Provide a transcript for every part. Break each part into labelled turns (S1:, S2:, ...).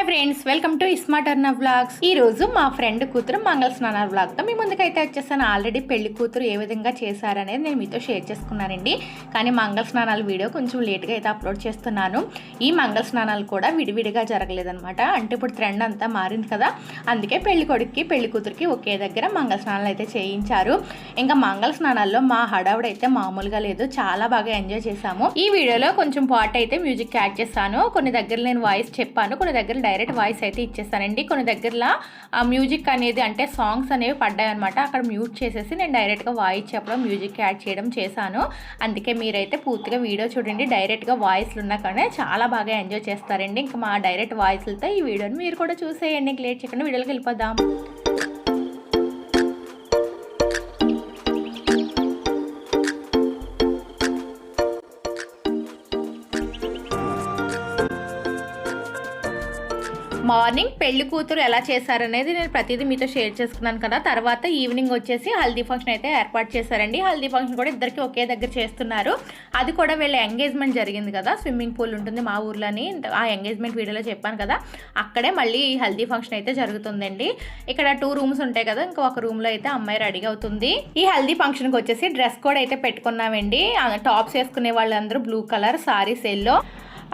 S1: Hi friends, welcome to smart అర్ణ vlogs. ఈ రోజు మా ఫ్రెండ్ కూతురు మంగళ స్నానాల వ్లాగ్తో మీ ముందుకైతే వచ్చేసాను. ఆల్రెడీ పెళ్లి కూతురు ఏ విధంగా చేశారనేది నేను మీతో షేర్ చేసుకున్నానండి. కానీ మంగళ స్నానాల వీడియో కొంచెం లేట్గా అయితే అప్లోడ్ చేస్తున్నాను. ఈ మంగళ స్నానాలు కూడా విడివిడిగా జరగలేదనమాట. అంటే ఇప్పుడు ట్రెండ్ అంతా మారింది కదా, అందుకే పెళ్లి కొడుక్కి పెళ్లి కూతురికి ఒకే దగ్గర మంగళ స్నానాలు అయితే చేయించారు. ఇంకా మంగళ స్నానాల్లో మా హడావుడైతే మామూలుగా లేదు, చాలా బాగా ఎంజాయ్ చేశాము. ఈ వీడియోలో కొంచెం పార్ట్ అయితే మ్యూజిక్ యాడ్ చేస్తాను. కొన్ని దగ్గర నేను వాయిస్ చెప్పాను, కొన్ని దగ్గర డైరెక్ట్ వాయిస్ అయితే ఇచ్చేస్తానండి. కొన్ని దగ్గరలో ఆ మ్యూజిక్ అనేది అంటే సాంగ్స్ అనేవి పడ్డాయి అనమాట. అక్కడ మ్యూట్ చేసేసి నేను డైరెక్ట్గా వాయిస్ చెప్పడం, మ్యూజిక్ యాడ్ చేయడం చేశాను. అందుకే మీరైతే పూర్తిగా వీడియో చూడండి. డైరెక్ట్గా వాయిస్లు ఉన్నా కానీ చాలా బాగా ఎంజాయ్ చేస్తారండి. ఇంకా మా డైరెక్ట్ వాయిస్లతో ఈ వీడియోని మీరు కూడా చూసేయండి. లేట్ చేయకుండా వీడియోకి వెళ్ళిపోదాం. మార్నింగ్ పెళ్లి కూతురు ఎలా చేశారనేది నేను ప్రతిదీ మీతో షేర్ చేసుకున్నాను కదా. తర్వాత ఈవినింగ్ వచ్చేసి హల్దీ ఫంక్షన్ అయితే ఏర్పాటు చేశారండి. హల్దీ ఫంక్షన్ కూడా ఇద్దరికి ఒకే దగ్గర చేస్తున్నారు. అది కూడా వీళ్ళ ఎంగేజ్మెంట్ జరిగింది కదా, స్విమ్మింగ్ పూల్ ఉంటుంది మా ఊర్లోని. ఆ ఎంగేజ్మెంట్ వీడియోలో చెప్పాను కదా, అక్కడే మళ్ళీ ఈ హల్దీ ఫంక్షన్ అయితే జరుగుతుందండి. ఇక్కడ 2 రూమ్స్ ఉంటాయి కదా, ఇంకా ఒక రూమ్లో అయితే అమ్మాయి రెడీ అవుతుంది. ఈ హల్దీ ఫంక్షన్కి వచ్చేసి డ్రెస్ కోడ్ అయితే పెట్టుకున్నామండి. టాప్స్ వేసుకునే వాళ్ళందరూ బ్లూ కలర్ సారీస్ ఎల్లో,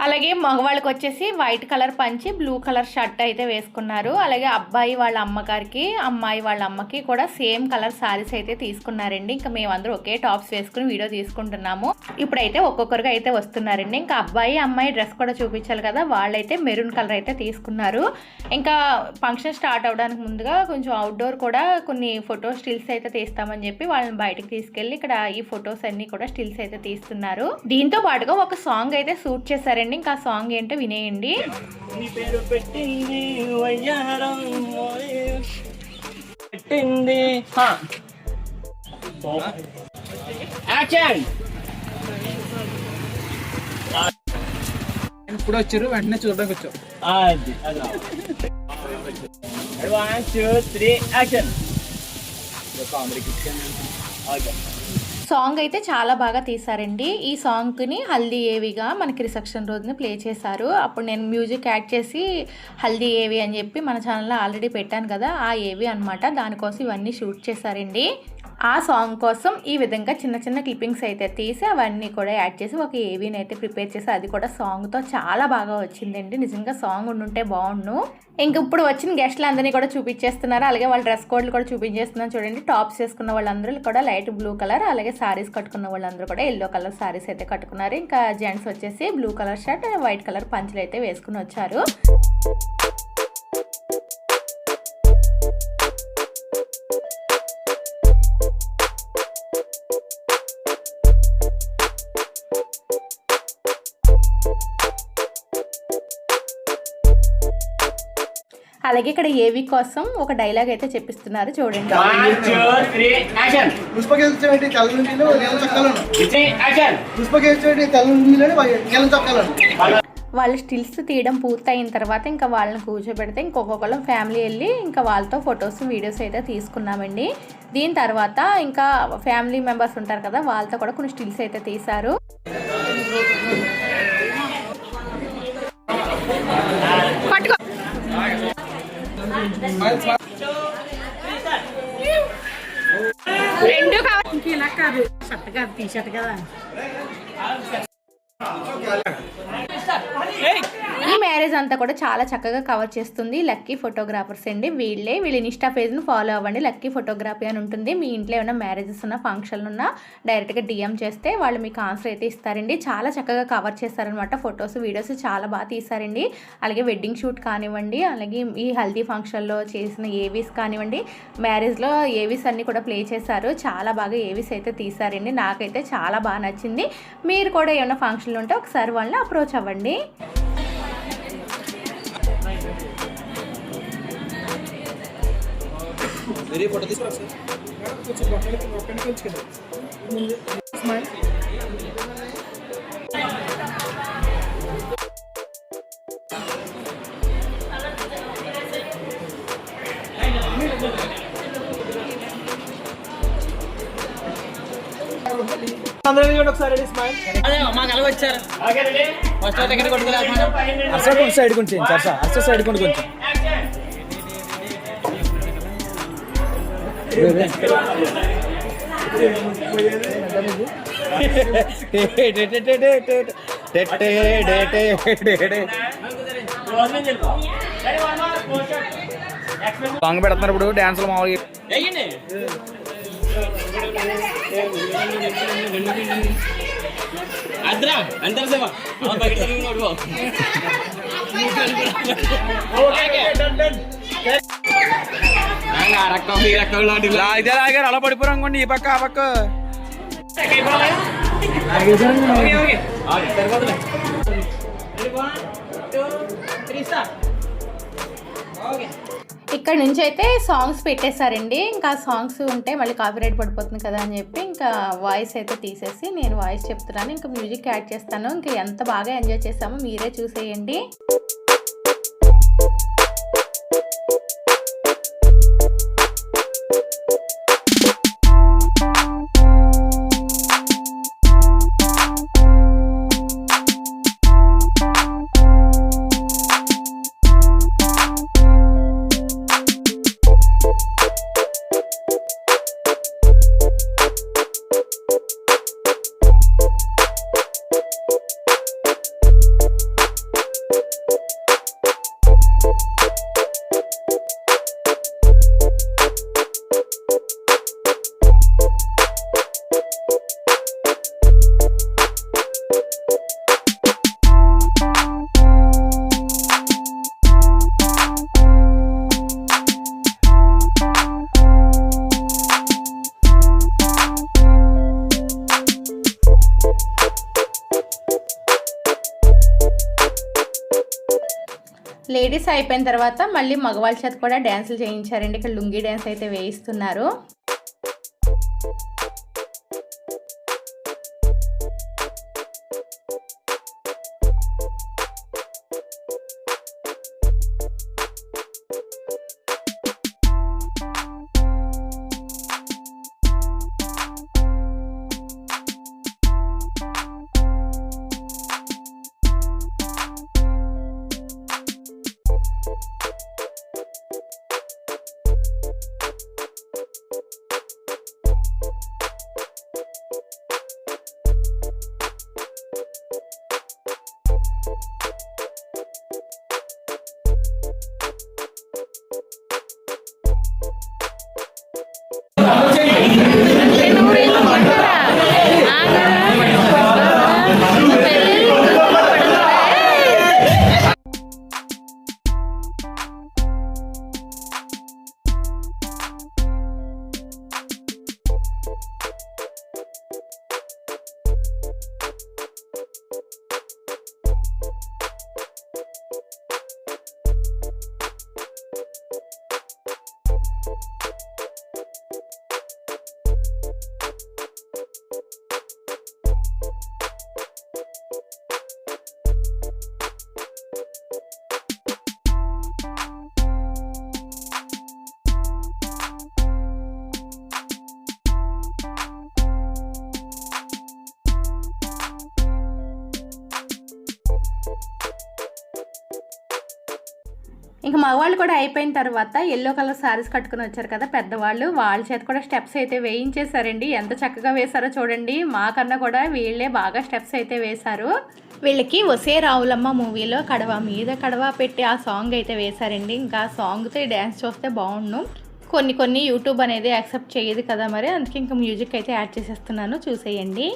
S1: అలాగే మగవాళ్ళకి వచ్చేసి వైట్ కలర్ పంచి బ్లూ కలర్ షర్ట్ అయితే వేసుకున్నారు. అలాగే అబ్బాయి వాళ్ళ అమ్మగారికి అమ్మాయి వాళ్ళ అమ్మకి కూడా సేమ్ కలర్ శారీస్ అయితే తీసుకున్నారండి. ఇంకా మేమందరూ ఒకే టాప్స్ వేసుకుని వీడియో తీసుకుంటున్నాము. ఇప్పుడైతే ఒక్కొక్కరుగా అయితే వస్తున్నారండి. ఇంకా అబ్బాయి అమ్మాయి డ్రెస్ కూడా చూపించాలి కదా, వాళ్ళైతే మెరూన్ కలర్ అయితే తీసుకున్నారు. ఇంకా ఫంక్షన్ స్టార్ట్ అవడానికి ముందుగా కొంచెం అవుట్డోర్ కూడా కొన్ని ఫోటో స్టిల్స్ అయితే తీస్తామని చెప్పి వాళ్ళని బయటకు తీసుకెళ్ళి ఇక్కడ ఈ ఫొటోస్ అన్ని కూడా స్టిల్స్ అయితే తీస్తున్నారు. దీంతో పాటుగా ఒక సాంగ్ అయితే షూట్ చేశారండి. ఇంకా సాంగ్ ఏంటో వినేయండి.
S2: ఇప్పుడు వచ్చారు, వెంటనే చూడడానికి వచ్చాం.
S1: సాంగ్ అయితే చాలా బాగా తీశారండి. ఈ సాంగ్ని హల్దీ ఏవిగా మనకి రిసెప్షన్ రోజున ప్లే చేశారు. అప్పుడు నేను మ్యూజిక్ యాడ్ చేసి హల్దీ ఏవి అని చెప్పి మన ఛానల్లో ఆల్రెడీ పెట్టాను కదా, ఆ ఏవి అనమాట. దానికోసం ఇవన్నీ షూట్ చేశారండి. ఆ సాంగ్ కోసం ఈ విధంగా చిన్న చిన్న క్లిప్పింగ్స్ అయితే తీసి అవన్నీ కూడా యాడ్ చేసి ఒక ఏవీని అయితే ప్రిపేర్ చేసి అది కూడా సాంగ్తో చాలా బాగా వచ్చిందండి. నిజంగా సాంగ్ ఉండుంటే బాగుండు. ఇంక ఇప్పుడు వచ్చిన గెస్ట్లు అందరినీ కూడా చూపించేస్తున్నారు. అలాగే వాళ్ళ డ్రెస్ కోడ్లు కూడా చూపించేస్తున్నారు. చూడండి, టాప్స్ వేసుకున్న వాళ్ళందరూ కూడా లైట్ బ్లూ కలర్, అలాగే సారీస్ కట్టుకున్న వాళ్ళందరూ కూడా ఎల్లో కలర్ సారీస్ అయితే కట్టుకున్నారు. ఇంకా జెంట్స్ వచ్చేసి blue colour shirt, white colour పంచులు అయితే వేసుకుని వచ్చారు. అలాగే ఇక్కడ ఏవి కోసం ఒక డైలాగ్ అయితే చెప్పిస్తున్నారు, చూడండి. వాళ్ళు స్టిల్స్ తీయడం పూర్తయిన తర్వాత ఇంకా వాళ్ళని కూర్చోబెడితే ఇంకొకళ్ళం ఫ్యామిలీ వెళ్ళి ఇంకా వాళ్ళతో ఫొటోస్ వీడియోస్ అయితే తీసుకున్నామండి. దీని తర్వాత ఇంకా ఫ్యామిలీ మెంబర్స్ ఉంటారు కదా, వాళ్ళతో కూడా కొన్ని స్టిల్స్ అయితే తీశారు. రెండు ఇలా కాదు, షర్ట్ కాదు, టీ షర్ట్ కదా. ఈ మ్యారేజ్ అంతా కూడా చాలా చక్కగా కవర్ చేస్తుంది లక్కీ ఫోటోగ్రాఫర్స్ అండి. వీళ్ళ ఇన్స్టా పేజ్ను ఫాలో అవ్వండి. లక్కీ ఫోటోగ్రఫీ అని ఉంటుంది. మీ ఇంట్లో ఏమైనా మ్యారేజెస్ ఉన్నా ఫంక్షన్లు ఉన్నా డైరెక్ట్గా డిఎం చేస్తే వాళ్ళు మీకు ఆన్సర్ అయితే ఇస్తారండి. చాలా చక్కగా కవర్ చేస్తారనమాట. ఫొటోస్ వీడియోస్ చాలా బాగా తీసారండి. అలాగే వెడ్డింగ్ షూట్ కానివ్వండి, అలాగే ఈ హల్దీ ఫంక్షన్లో చేసిన ఏవీస్ కానివ్వండి, మ్యారేజ్లో ఏవీస్ అన్నీ కూడా ప్లే చేశారు. చాలా బాగా ఏవీస్ అయితే తీసారండి. నాకైతే చాలా బాగా నచ్చింది. మీరు కూడా ఏమైనా ఫంక్షన్లు ఉంటే ఒకసారి వాళ్ళని అప్రోచ్ అవ్వండి.
S2: వేరే ఫోటో తీసుకురా. మాకు అలాగ వచ్చారు ఫస్ట్ దగ్గర కొట్టుకోలేదు
S3: అసలు కొంచెం సైడ్ కొంచెం అసలు సైడ్ కొంచెం సాంగ్ పెడుతున్నారు ఇప్పుడు డాన్సులు మామూలుగా
S2: అద్రా అంతర్ సేవ
S3: లాగారు అలా పడిపోరు అనుకోండి ఈ పక్క ఆ పక్క
S1: ఇక్కడ నుంచి అయితే సాంగ్స్ పెట్టేశారండి. ఇంకా సాంగ్స్ ఉంటే మళ్ళీ కాపీరైట్ పడిపోతుంది కదా అని చెప్పి ఇంకా వాయిస్ అయితే తీసేసి నేను వాయిస్ చెప్తున్నాను. ఇంకా మ్యూజిక్ యాడ్ చేస్తాను. ఇంకా ఎంత బాగా ఎంజాయ్ చేస్తామో మీరే చూసేయండి. లేడీస్ అయిపోయిన తర్వాత మళ్ళీ మగవాళ్ళ చేత కూడా డ్యాన్సులు చేయించారండి. ఇక్కడ లుంగీ డ్యాన్స్ అయితే వేయిస్తున్నారు. ఇంకా మగవాళ్ళు కూడా అయిపోయిన తర్వాత ఎల్లో కలర్ సారీస్ కట్టుకుని వచ్చారు కదా పెద్దవాళ్ళు, వాళ్ళ చేత కూడా స్టెప్స్ అయితే వేయించేశారండి. ఎంత చక్కగా వేశారో చూడండి. మాకన్నా కూడా వీళ్ళే బాగా స్టెప్స్ అయితే వేశారు. వీళ్ళకి ఒసే రావులమ్మ మూవీలో కడవ మీద కడవ పెట్టి ఆ సాంగ్ అయితే వేశారండి. ఇంకా ఆ సాంగ్తో డ్యాన్స్ చూస్తే బాగుండు. కొన్ని యూట్యూబ్ అనేది యాక్సెప్ట్ చేయదు కదా మరి, అందుకే ఇంకా మ్యూజిక్ అయితే యాడ్ చేసేస్తున్నాను, చూసేయండి.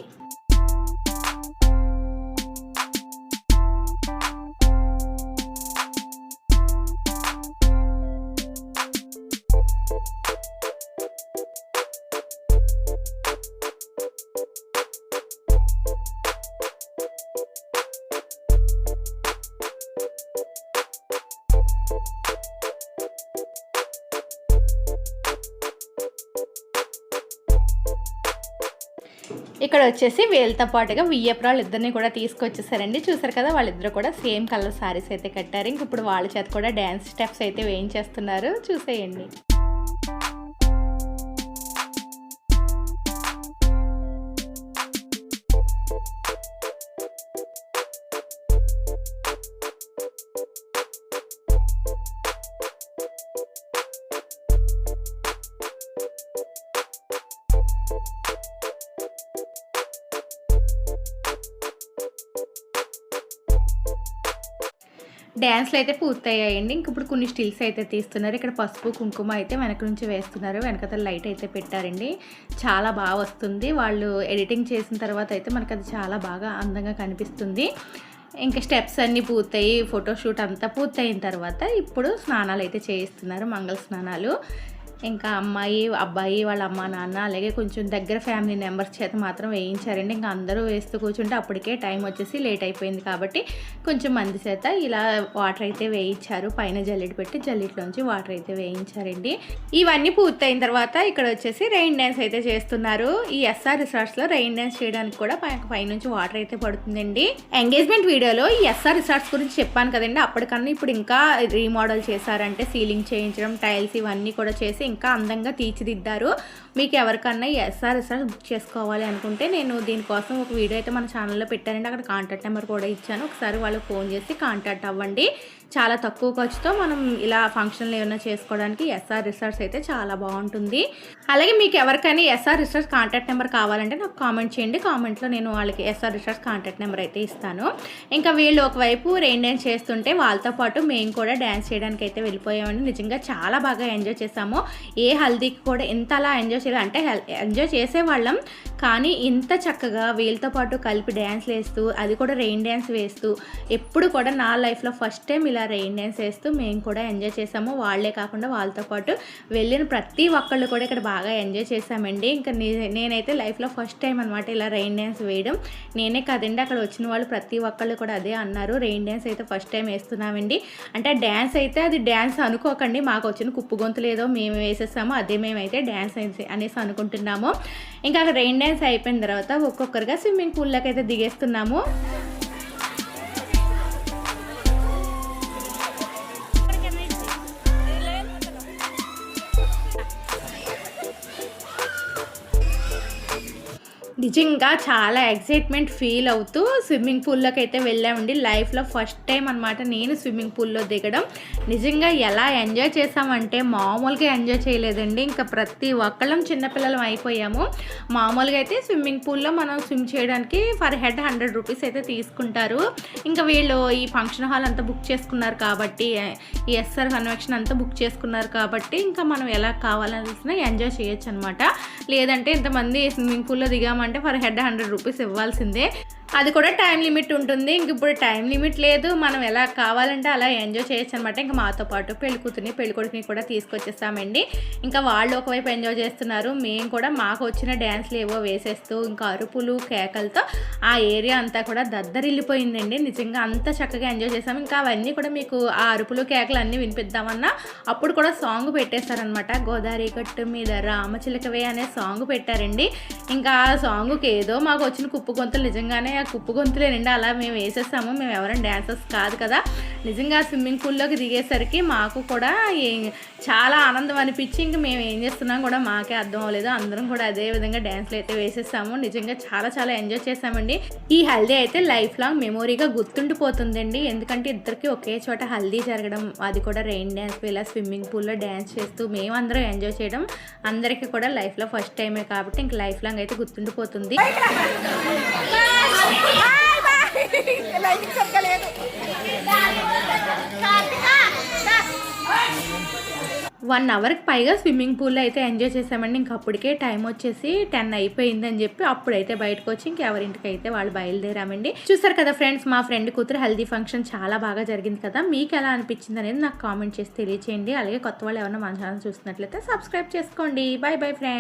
S1: ఇక్కడ వచ్చేసి వీళ్ళతో పాటుగా వియ్యపురాలు ఇద్దరిని కూడా తీసుకొచ్చేసారండి. చూసారు కదా, వాళ్ళిద్దరు కూడా సేమ్ కలర్ సారీస్ అయితే కట్టారు. ఇంక ఇప్పుడు వాళ్ళ చేత కూడా డ్యాన్స్ స్టెప్స్ అయితే వేయించేస్తున్నారు, చూసేయండి. డ్యాన్స్లు అయితే పూర్తయ్యాయండి. ఇంక ఇప్పుడు కొన్ని స్టిల్స్ అయితే తీస్తున్నారు. ఇక్కడ పసుపు కుంకుమ అయితే వెనక నుంచి వేస్తున్నారు. వెనకతల లైట్ అయితే పెట్టారండి. చాలా బాగా వస్తుంది. వాళ్ళు ఎడిటింగ్ చేసిన తర్వాత అయితే మనకు అది చాలా బాగా అందంగా కనిపిస్తుంది. ఇంకా స్టెప్స్ అన్నీ పూర్తయి ఫోటోషూట్ అంతా పూర్తయిన తర్వాత ఇప్పుడు స్నానాలు అయితే చేయిస్తున్నారు, మంగళ స్నానాలు. ఇంకా అమ్మాయి అబ్బాయి వాళ్ళ అమ్మ నాన్న అలాగే కొంచెం దగ్గర ఫ్యామిలీ మెంబర్స్ చేత మాత్రం వేయించారండి. ఇంకా అందరూ వేస్తూ కూర్చుంటే అప్పటికే టైం వచ్చేసి లేట్ అయిపోయింది కాబట్టి కొంచెం మంది చేత ఇలా వాటర్ అయితే వేయించారు. పైన జల్లెడ పెట్టి జల్లెట్లోంచి వాటర్ అయితే వేయించారండి. ఇవన్నీ పూర్తయిన తర్వాత ఇక్కడ వచ్చేసి రెయిన్ డ్యాన్స్ అయితే చేస్తున్నారు. ఈ ఎస్ఆర్ రిసార్ట్స్లో రెయిన్ డ్యాన్స్ చేయడానికి కూడా పైనుంచి వాటర్ అయితే పడుతుందండి. ఎంగేజ్మెంట్ వీడియోలో ఈ ఎస్ఆర్ రిసార్ట్స్ గురించి చెప్పాను కదండి. అప్పటికన్నా ఇప్పుడు ఇంకా రీమోడల్ చేశారంటే సీలింగ్ చేయించడం, టైల్స్ ఇవన్నీ కూడా చేసి ఇంకా అందంగా తీర్చిదిద్దారు. మీకు ఎవరికన్నా ఎస్ఆర్ రిసార్ట్స్ బుక్ చేసుకోవాలి అనుకుంటే నేను దీనికోసం ఒక వీడియో అయితే మన ఛానల్లో పెట్టానండి. అక్కడ కాంటాక్ట్ నెంబర్ కూడా ఇచ్చాను. ఒకసారి వాళ్ళకి ఫోన్ చేసి కాంటాక్ట్ అవ్వండి. చాలా తక్కువ ఖర్చుతో మనం ఇలా ఫంక్షన్లు ఏమైనా చేసుకోవడానికి ఎస్ఆర్ రిసార్ట్స్ అయితే చాలా బాగుంటుంది. అలాగే మీకు ఎవరికైనా ఎస్ఆర్ రిసార్ట్స్ కాంటాక్ట్ నెంబర్ కావాలంటే నాకు కామెంట్ చేయండి. కామెంట్లో నేను వాళ్ళకి ఎస్ఆర్ రిసార్ట్స్ కాంటాక్ట్ నెంబర్ అయితే ఇస్తాను. ఇంకా వీళ్ళు ఒకవైపు రెయిన్ డ్యాన్స్ చేస్తుంటే వాళ్ళతో పాటు మేము కూడా డ్యాన్స్ చేయడానికి అయితే వెళ్ళిపోయామండి. నిజంగా చాలా బాగా ఎంజాయ్ చేసాము. ఏ హల్దీకి కూడా ఎంత అలా ఎంజాయ్ చేయాలి అంటే ఎంజాయ్ చేసేవాళ్ళం, కానీ ఇంత చక్కగా వీళ్ళతో పాటు కలిపి డ్యాన్స్ వేస్తూ అది కూడా రెయిన్ డ్యాన్స్ వేస్తూ ఎప్పుడు కూడా నా లైఫ్లో ఫస్ట్ టైం ఇలా రెయిన్ డ్యాన్స్ వేస్తూ మేము కూడా ఎంజాయ్ చేసాము. వాళ్ళే కాకుండా వాళ్ళతో పాటు వెళ్ళిన ప్రతి ఒక్కళ్ళు కూడా ఇక్కడ బాగా ఎంజాయ్ చేసామండి. ఇంకా నేనైతే లైఫ్లో ఫస్ట్ టైం అనమాట ఇలా రెయిన్ డ్యాన్స్ వేయడం. నేనే కాదండి, అక్కడ వచ్చిన వాళ్ళు ప్రతి ఒక్కళ్ళు కూడా అదే అన్నారు. రెయిన్ డ్యాన్స్ అయితే ఫస్ట్ టైం వేస్తున్నామండి అంటే డ్యాన్స్ అయితే అది డ్యాన్స్ అనుకోకండి, మాకు వచ్చిన కుప్పు గొంతులు ఏదో మేము వేసేసాము అదే మేమైతే డ్యాన్స్ అనేసి అనుకుంటున్నాము. ఇంకా అక్కడ రెయిన్ డ్యాన్స్ అయిపోయిన తర్వాత ఒక్కొక్కరుగా స్విమ్మింగ్ పూల్లోకి అయితే దిగేస్తున్నాము. నిజంగా చాలా ఎక్సైట్మెంట్ ఫీల్ అవుతూ స్విమ్మింగ్ పూల్లోకి అయితే వెళ్ళామండి. లైఫ్లో ఫస్ట్ టైం అనమాట నేను స్విమ్మింగ్ పూల్లో దిగడం. నిజంగా ఎలా ఎంజాయ్ చేసామంటే మామూలుగా ఎంజాయ్ చేయలేదండి. ఇంకా ప్రతి ఒక్కళ్ళం చిన్నపిల్లలం అయిపోయాము. మామూలుగా అయితే స్విమ్మింగ్ పూల్లో మనం స్విమ్ చేయడానికి ఫర్ హెడ్ 100 రూపీస్ అయితే తీసుకుంటారు. ఇంకా వీళ్ళు ఈ ఫంక్షన్ హాల్ అంతా బుక్ చేసుకున్నారు కాబట్టి, ఈ ఎస్ఆర్ కన్వెన్షన్ అంతా బుక్ చేసుకున్నారు కాబట్టి ఇంకా మనం ఎలా కావాలనిపిస్తున్నా ఎంజాయ్ చేయొచ్చు అనమాట. లేదంటే ఇంతమంది స్విమ్మింగ్ పూల్లో దిగామంటే ఫర్ హెడ్ 100 రూపీస్ ఇవ్వాల్సిందే. అది కూడా టైం లిమిట్ ఉంటుంది. ఇంక ఇప్పుడు టైం లిమిట్ లేదు, మనం ఎలా కావాలంటే అలా ఎంజాయ్ చేయొచ్చు అనమాట. ఇంకా మాతో పాటు పెళ్ళికూతుని పెళ్ళికొడుకుని కూడా తీసుకొచ్చేస్తామండి. ఇంకా వాళ్ళు ఒకవైపు ఎంజాయ్ చేస్తున్నారు, మేము కూడా మాకు వచ్చిన డ్యాన్స్లు ఏవో వేసేస్తూ ఇంకా అరుపులు కేకలతో ఆ ఏరియా అంతా కూడా దద్దరిల్లిపోయిందండి. నిజంగా అంత చక్కగా ఎంజాయ్ చేసాము. ఇంకా అవన్నీ కూడా మీకు ఆ అరుపులు కేకలు అన్నీ వినిపిద్దామన్నా అప్పుడు కూడా సాంగ్ పెట్టేశారనమాట. గోదావరి గట్టు మీద రామచిలకవే అనే సాంగ్ పెట్టారండి. ఇంకా ఆ సాంగ్కి ఏదో మాకు వచ్చిన కుప్పు గొంతులు నిజంగానే ఆ కుప్పు గొంతులేనండి అలా మేము వేసేసాము. మేము ఎవరైనా డ్యాన్సర్స్ కాదు కదా. నిజంగా స్విమ్మింగ్ పూల్లోకి దిగేసరికి మాకు కూడా చాలా ఆనందం అనిపించి ఇంక మేము ఏం చేస్తున్నాం కూడా మాకే అర్థం అవ్వలేదు. అందరం కూడా అదే విధంగా డ్యాన్స్లు అయితే వేసేసాము. నిజంగా చాలా చాలా ఎంజాయ్ చేసామండి. ఈ హల్దీ అయితే లైఫ్ లాంగ్ మెమొరీగా గుర్తుండిపోతుందండి. ఎందుకంటే ఇద్దరికి ఒకే చోట హల్దీ జరగడం, అది కూడా రెయిన్ డ్యాన్స్ ఇలా స్విమ్మింగ్ పూల్లో డ్యాన్స్ చేస్తూ మేమందరం ఎంజాయ్ చేయడం అందరికీ కూడా లైఫ్లో ఫస్ట్ టైమే కాబట్టి ఇంక లైఫ్ లాంగ్ అయితే గుర్తుండిపోతుంది. 1 అవర్కి పైగా స్విమ్మింగ్ పూల్లో అయితే ఎంజాయ్ చేసామండి. ఇంక అప్పటికే టైం వచ్చేసి 10 అయిపోయిందని చెప్పి అప్పుడైతే బయటకు వచ్చి ఇంకెవరింటికి అయితే వాళ్ళు బయలుదేరామండి. చూసారు కదా ఫ్రెండ్స్, మా ఫ్రెండ్ కూతురు హల్దీ ఫంక్షన్ చాలా బాగా జరిగింది కదా. మీకు ఎలా అనిపించింది అనేది నాకు కామెంట్ చేసి తెలియచేయండి. అలాగే కొత్త వాళ్ళు ఎవరైనా మన ఛానల్ చూస్తున్నట్లయితే సబ్స్క్రైబ్ చేసుకోండి. By bye friends.